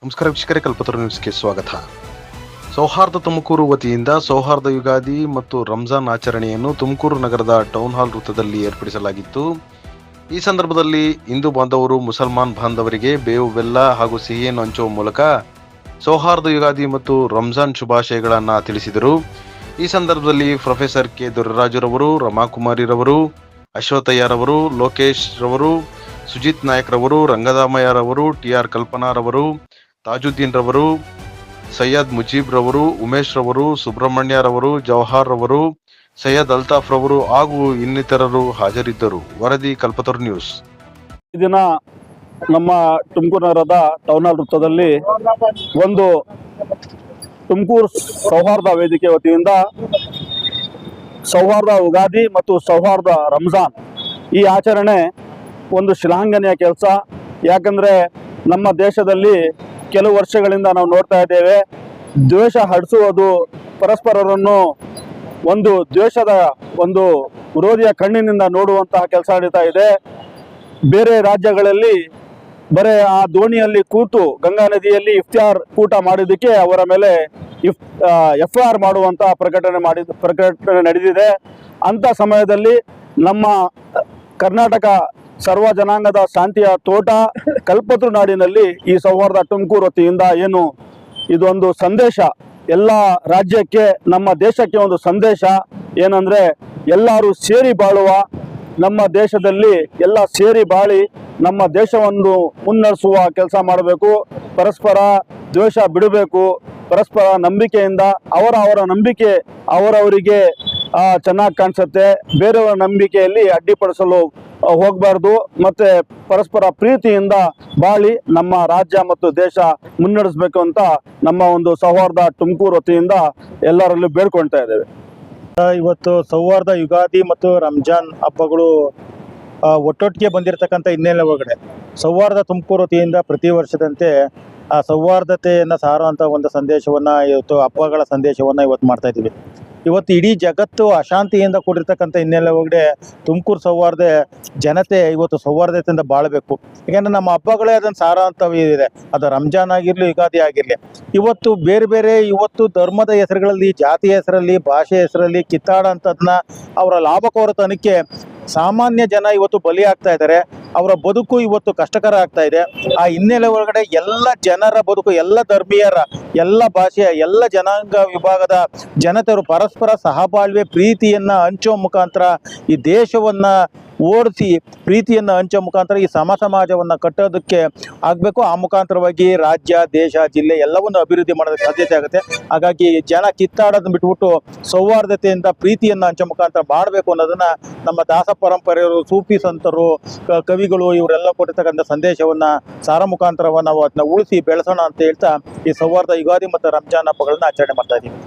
ನಮಸ್ಕಾರ ವೀಕ್ಷಕರೇ, ಕಲ್ಪತರು ನ್ಯೂಸ್ಗೆ ಸ್ವಾಗತ. ಸೌಹಾರ್ದ ತುಮಕೂರು ವತಿಯಿಂದ ಸೌಹಾರ್ದ ಯುಗಾದಿ ಮತ್ತು ರಂಜಾನ್ ಆಚರಣೆಯನ್ನು ತುಮಕೂರು ನಗರದ ಟೌನ್ ಹಾಲ್ ವೃತ್ತದಲ್ಲಿ ಏರ್ಪಡಿಸಲಾಗಿತ್ತು. ಈ ಸಂದರ್ಭದಲ್ಲಿ ಹಿಂದೂ ಬಾಂಧವರು ಮುಸಲ್ಮಾನ್ ಬಾಂಧವರಿಗೆ ಬೇವು ಬೆಲ್ಲ ಹಾಗೂ ಸಿಹಿಯನ್ನು ಹಂಚುವ ಮೂಲಕ ಸೌಹಾರ್ದ ಯುಗಾದಿ ಮತ್ತು ರಂಜಾನ್ ಶುಭಾಶಯಗಳನ್ನು ತಿಳಿಸಿದರು. ಈ ಸಂದರ್ಭದಲ್ಲಿ ಪ್ರೊಫೆಸರ್ ಕೆ ದೊರೆರಾಜುರವರು, ರಮಾಕುಮಾರಿರವರು, ಅಶ್ವಥಯ್ಯರವರು, ಲೋಕೇಶ್ ರವರು, ಸುಜಿತ್ ನಾಯಕ್ ರವರು, ರಂಗದಾಮಯ್ಯರವರು, ಟಿ.ಆರ್. ಕಲ್ಪನಾರವರು, ತಾಜುದ್ದೀನ್ ರವರು, ಸೈಯದ್ ಮುಜೀಬ್ ರವರು, ಉಮೇಶ್ ರವರು, ಸುಬ್ರಹ್ಮಣ್ಯ ರವರು, ಜವಾಹರ್ ರವರು, ಸೈಯದ್ ಅಲ್ತಾಫ್ ರವರು ಹಾಗೂ ಇನ್ನಿತರರು ಹಾಜರಿದ್ದರು. ವರದಿ ಕಲ್ಪತರು ನ್ಯೂಸ್. ಈ ದಿನ ನಮ್ಮ ತುಮಕೂರು ನಗರದ ಟೌನ್ ಹಾಲ್ ವೃತ್ತದಲ್ಲಿ ಒಂದು ತುಮಕೂರು ಸೌಹಾರ್ದ ವೇದಿಕೆ ವತಿಯಿಂದ ಸೌಹಾರ್ದ ಯುಗಾದಿ ಮತ್ತು ಸೌಹಾರ್ದ ರಂಜಾನ್ ಈ ಆಚರಣೆ ಒಂದು ಶ್ಲಾಘನೀಯ ಕೆಲಸ. ಯಾಕಂದರೆ ನಮ್ಮ ದೇಶದಲ್ಲಿ ಕೆಲವು ವರ್ಷಗಳಿಂದ ನಾವು ನೋಡ್ತಾ ಇದ್ದೇವೆ, ದ್ವೇಷ ಹಡಿಸುವುದು, ಪರಸ್ಪರರನ್ನು ಒಂದು ದ್ವೇಷದ ಒಂದು ವಿರೋಧಿಯ ಕಣ್ಣಿನಿಂದ ನೋಡುವಂತಹ ಕೆಲಸ ನಡೀತಾ ಇದೆ. ಬೇರೆ ರಾಜ್ಯಗಳಲ್ಲಿ ಬರೇ ಆ ದೋಣಿಯಲ್ಲಿ ಕೂತು ಗಂಗಾ ನದಿಯಲ್ಲಿ ಇಫ್ತಾರ್ ಕೂಟ ಮಾಡಿದ್ದಕ್ಕೆ ಅವರ ಮೇಲೆ FIR ಮಾಡುವಂಥ ಪ್ರಕಟಣೆ ನಡೆದಿದೆ. ಅಂಥ ಸಮಯದಲ್ಲಿ ನಮ್ಮ ಕರ್ನಾಟಕ ಸರ್ವ ಜನಾಂಗದ ಶಾಂತಿಯ ತೋಟ ಕಲ್ಪತರು ನಾಡಿನಲ್ಲಿ ಈ ಸೌಹಾರ್ದ ತುಮಕೂರು ವತಿಯಿಂದ ಏನು ಇದೊಂದು ಸಂದೇಶ, ಎಲ್ಲ ರಾಜ್ಯಕ್ಕೆ, ನಮ್ಮ ದೇಶಕ್ಕೆ ಒಂದು ಸಂದೇಶ ಏನಂದರೆ ಎಲ್ಲರೂ ಸೇರಿ ಬಾಳುವ, ನಮ್ಮ ದೇಶದಲ್ಲಿ ಎಲ್ಲ ಸೇರಿ ಬಾಳಿ ನಮ್ಮ ದೇಶವನ್ನು ಮುನ್ನಡೆಸುವ ಕೆಲಸ ಮಾಡಬೇಕು. ಪರಸ್ಪರ ದ್ವೇಷ ಬಿಡಬೇಕು. ಪರಸ್ಪರ ನಂಬಿಕೆಯಿಂದ ಅವರ ನಂಬಿಕೆ ಅವರವರಿಗೆ ಚೆನ್ನಾಗಿ ಕಾಣಿಸುತ್ತೆ, ಬೇರೆಯವರ ನಂಬಿಕೆಯಲ್ಲಿ ಅಡ್ಡಿಪಡಿಸಲು ಹೋಗಬಾರ್ದು. ಮತ್ತು ಪರಸ್ಪರ ಪ್ರೀತಿಯಿಂದ ಬಾಳಿ ನಮ್ಮ ರಾಜ್ಯ ಮತ್ತು ದೇಶ ಮುನ್ನಡೆಸಬೇಕು ಅಂತ ನಮ್ಮ ಒಂದು ಸೌಹಾರ್ದ ತುಮಕೂರು ವತಿಯಿಂದ ಎಲ್ಲರಲ್ಲೂ ಬೇಡ್ಕೊಳ್ತಾ ಇದ್ದೇವೆ. ಇವತ್ತು ಸೌಹಾರ್ದ ಯುಗಾದಿ ಮತ್ತು ರಂಜಾನ್ ಹಬ್ಬಗಳು ಒಟ್ಟೊಟ್ಟಿಗೆ ಬಂದಿರತಕ್ಕಂಥ ಹಿನ್ನೆಲೆ ಒಳಗಡೆ ಸೌಹಾರ್ದ ತುಮಕೂರು ವತಿಯಿಂದ ಪ್ರತಿ ವರ್ಷದಂತೆ ಆ ಸೌಹಾರ್ದತೆಯನ್ನು ಸಾರುವಂಥ ಒಂದು ಸಂದೇಶವನ್ನು ಇವತ್ತು ಹಬ್ಬಗಳ ಸಂದೇಶವನ್ನು ಇವತ್ತು ಮಾಡ್ತಾ ಇದ್ದೀವಿ. ಇವತ್ತು ಇಡೀ ಜಗತ್ತು ಅಶಾಂತಿಯಿಂದ ಕೂಡಿರ್ತಕ್ಕಂಥ ಹಿನ್ನೆಲೆ ಒಳಗಡೆ ತುಮಕೂರು ಸೌಹಾರ್ದ ಜನತೆ ಇವತ್ತು ಸೌಹಾರ್ದತೆಯಿಂದ ಬಾಳಬೇಕು. ಯಾಕೆಂದರೆ ನಮ್ಮ ಹಬ್ಬಗಳೇ ಅದನ್ನು ಸಾರುವಂಥವಿದೆ, ಅದು ರಂಜಾನ್ ಆಗಿರಲಿ, ಯುಗಾದಿ ಆಗಿರಲಿ. ಇವತ್ತು ಬೇರೆ ಬೇರೆ ಇವತ್ತು ಧರ್ಮದ ಹೆಸರುಗಳಲ್ಲಿ, ಜಾತಿಯ ಹೆಸರಲ್ಲಿ, ಭಾಷೆ ಹೆಸರಲ್ಲಿ ಕಿತ್ತಾಡೋಂಥದ್ದನ್ನ ಅವರ ಲಾಭಕೋರತನಕ್ಕೆ ಸಾಮಾನ್ಯ ಜನ ಇವತ್ತು ಬಲಿ ಆಗ್ತಾ ಇದ್ದಾರೆ. ಅವರ ಬದುಕು ಇವತ್ತು ಕಷ್ಟಕರ ಆಗ್ತಾ ಇದೆ. ಆ ಹಿನ್ನೆಲೆ ಒಳಗಡೆ ಎಲ್ಲ ಜನರ ಬದುಕು, ಎಲ್ಲ ಧರ್ಮೀಯರ, ಎಲ್ಲ ಭಾಷೆಯ, ಎಲ್ಲ ಜನಾಂಗ ವಿಭಾಗದ ಜನತೆಯರು ಪರಸ್ಪರ ಸಹಬಾಳ್ವೆ ಪ್ರೀತಿಯನ್ನು ಹಂಚುವ ಮುಖಾಂತರ ಈ ದೇಶವನ್ನು ಓಡಿಸಿ ಪ್ರೀತಿಯನ್ನು ಹಂಚೋ ಮುಖಾಂತರ ಈ ಸಮಾಜವನ್ನು ಕಟ್ಟೋದಕ್ಕೆ ಆಗಬೇಕು. ಆ ಮುಖಾಂತರವಾಗಿ ರಾಜ್ಯ, ದೇಶ, ಜಿಲ್ಲೆ ಎಲ್ಲವನ್ನು ಅಭಿವೃದ್ಧಿ ಮಾಡೋದಕ್ಕೆ ಸಾಧ್ಯತೆ ಆಗುತ್ತೆ. ಹಾಗಾಗಿ ಜನ ಕಿತ್ತಾಡೋದನ್ನ ಬಿಟ್ಬಿಟ್ಟು ಸೌಹಾರ್ದತೆಯಿಂದ ಪ್ರೀತಿಯನ್ನು ಹಂಚೋ ಮುಖಾಂತರ ಮಾಡಬೇಕು ಅನ್ನೋದನ್ನು ನಮ್ಮ ದಾಸ ಪರಂಪರೆಯವರು, ಸೂಫಿ ಸಂತರು, ಕವಿಗಳು ಇವರೆಲ್ಲ ಕೊಟ್ಟಿರ್ತಕ್ಕಂಥ ಸಂದೇಶವನ್ನು ಸಾರ ಮುಖಾಂತರವನ್ನು ನಾವು ಅದನ್ನ ಉಳಿಸಿ ಬೆಳೆಸೋಣ ಅಂತ ಹೇಳ್ತಾ ಈ ಸೌಹಾರ್ದ ಯುಗಾದಿ ಮತ್ತು ರಂಜಾನ್ ಹಬ್ಬಗಳನ್ನ ಆಚರಣೆ ಮಾಡ್ತಾ ಇದ್ದೀವಿ.